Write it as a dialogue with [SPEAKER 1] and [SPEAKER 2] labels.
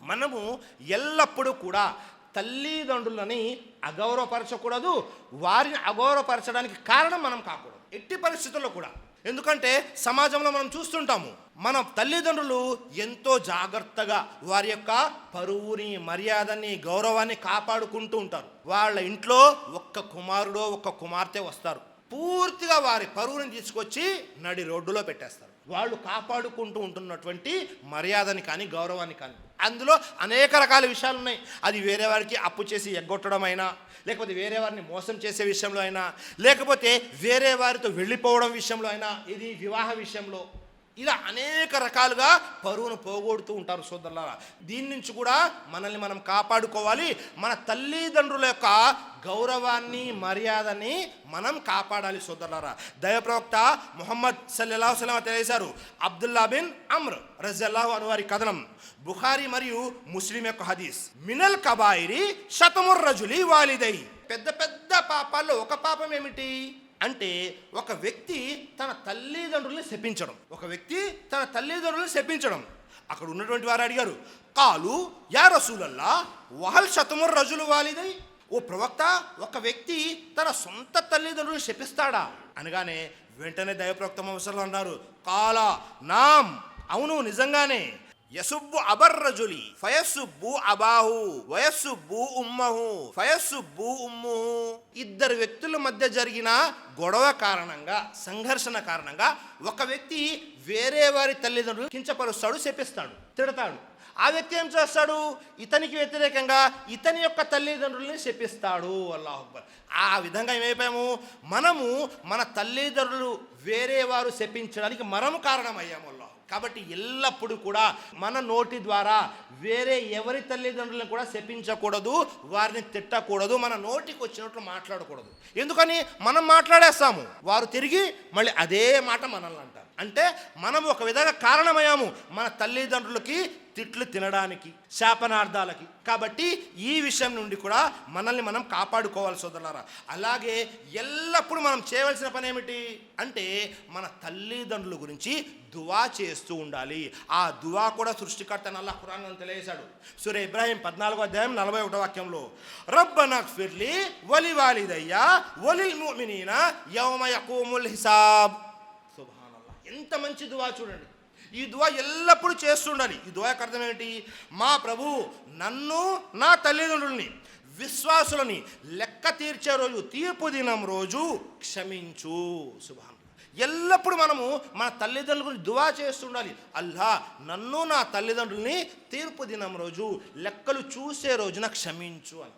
[SPEAKER 1] మనము ఎల్లప్పుడూ కూడా తల్లిదండ్రులని అగౌరవపరచకూడదు, వారిని అగౌరవపరచడానికి కారణం మనం కాకూడదు ఎట్టి పరిస్థితుల్లో కూడా. ఎందుకంటే సమాజంలో మనం చూస్తుంటాము, మన తల్లిదండ్రులు ఎంతో జాగ్రత్తగా వారి యొక్క పరువుని, మర్యాదని, గౌరవాన్ని కాపాడుకుంటూ ఉంటారు. వాళ్ళ ఇంట్లో ఒక్క కుమారుడో ఒక్క కుమార్తె వస్తారు, పూర్తిగా వారి పరువుని తీసుకొచ్చి నడి రోడ్డులో పెట్టేస్తారు. వాళ్ళు కాపాడుకుంటూ ఉంటున్నటువంటి మర్యాదని కానీ గౌరవాన్ని కానీ. అందులో అనేక రకాల విషయాలు ఉన్నాయి. అది వేరే వారికి అప్పు చేసి ఎగ్గొట్టడం అయినా, లేకపోతే వేరే వారిని మోసం చేసే విషయంలో అయినా, లేకపోతే వేరే వారితో వెళ్ళిపోవడం విషయంలో అయినా, ఇది వివాహ విషయంలో, ఇలా అనేక రకాలుగా పరువును పోగొడుతూ ఉంటారు సోదరులారా. దీని నుంచి కూడా మనల్ని మనం కాపాడుకోవాలి. మన తల్లిదండ్రుల యొక్క గౌరవాన్ని, మర్యాదని మనం కాపాడాలి సోదరులారా. దైవ ప్రవక్త ముహమ్మద్ సల్లల్లాహు అలైహి వసల్లం తెలియజేశారు, అబ్దుల్లా బిన్ అమ్ర్ రజియల్లాహు అన్హు వారి కథనం, బుఖారీ మరియు ముస్లిం యొక్క హదీస్, మినల్ కబాయిరి షతముర్ రజులి వాలిదై. పెద్ద పెద్ద పాపాల్లో ఒక పాపం ఏమిటి అంటే ఒక వ్యక్తి తన తల్లిదండ్రుల్ని శపించడం. అక్కడ ఉన్నటువంటి వారు అడిగారు, కాలు యా రసూలల్లా వహల్ షతముర్ రజులు వాలిదై. ఓ ప్రవక్త, ఒక వ్యక్తి తన సొంత తల్లిదండ్రులను శపిస్తాడా అనగానే వెంటనే దైవ ప్రవక్త ముహమ్మద్ అన్నారు, కాలా నామ్, అవును నిజంగానే. యసుబ్బు అబర్ రజులి ఫయస్సుబ్బు అబాహు వయస్సుబ్బు ఉమ్మహు ఫయస్సుబ్బు ఉమ్ముహు. ఇద్దరు వ్యక్తుల మధ్య జరిగిన గొడవ కారణంగా, సంఘర్షణ కారణంగా ఒక వ్యక్తి వేరే వారి తల్లిదండ్రులు కించపరుస్తాడు, శపిస్తాడు, తిడతాడు. ఆ వ్యక్తి ఏం చేస్తాడు, ఇతనికి వ్యతిరేకంగా ఇతని యొక్క తల్లిదండ్రుల్ని శపిస్తాడు. అల్లాహు అక్బర్. ఆ విధంగా ఏమైపోయాము, మనము మన తల్లిదండ్రులు వేరే వారు శపించడానికి మనము కారణమయ్యాము. కాబట్టి ఎల్లప్పుడూ కూడా మన నోటి ద్వారా వేరే ఎవరి తల్లిదండ్రులను కూడా శపించకూడదు, వారిని తిట్టకూడదు, మన నోటికి వచ్చినట్లు మాట్లాడకూడదు. ఎందుకని మనం మాట్లాడేస్తాము, వారు తిరిగి మళ్ళీ అదే మాట మనల్ని అంటారు. అంటే మనం ఒక విధంగా కారణమయ్యాము మన తల్లిదండ్రులకి తిట్లు తినడానికి, శాపనార్థాలకి. కాబట్టి ఈ విషయం నుండి కూడా మనల్ని మనం కాపాడుకోవాలి సోదరులారా. అలాగే ఎల్లప్పుడూ మనం చేయవలసిన పని ఏమిటి అంటే మన తల్లిదండ్రుల గురించి దువా చేస్తూ ఉండాలి. ఆ దువా కూడా సృష్టికర్త అల్లాహ్ ఖురాన్లో తెలియజేశాడు. సూరా ఇబ్రాహీం 14వ అధ్యాయం 41వ వాక్యంలో, రబ్బనగ్ఫిర్లీ వలివాలిదయ్యా వలిల్ ముమినీన యౌమ యకూముల్ హిసాబ్. సుబ్హానల్లాహ్, ఎంత మంచి దువా చూడండి. ఈ దువా ఎల్లప్పుడూ చేస్తుండాలి. ఈ దువా యొక్క అర్థం ఏమిటి, మా ప్రభు నన్ను, నా తల్లిదండ్రుల్ని, విశ్వాసులని లెక్క తీర్చే రోజు, తీర్పు దినం రోజు క్షమించు. సుబ్హానల్లాహ్, ఎల్లప్పుడూ మనము మన తల్లిదండ్రుల గురించి దువా చేస్తుండాలి. అల్లా నన్ను, నా తల్లిదండ్రుల్ని తీర్పు దినం రోజు, లెక్కలు చూసే రోజున క్షమించు అని.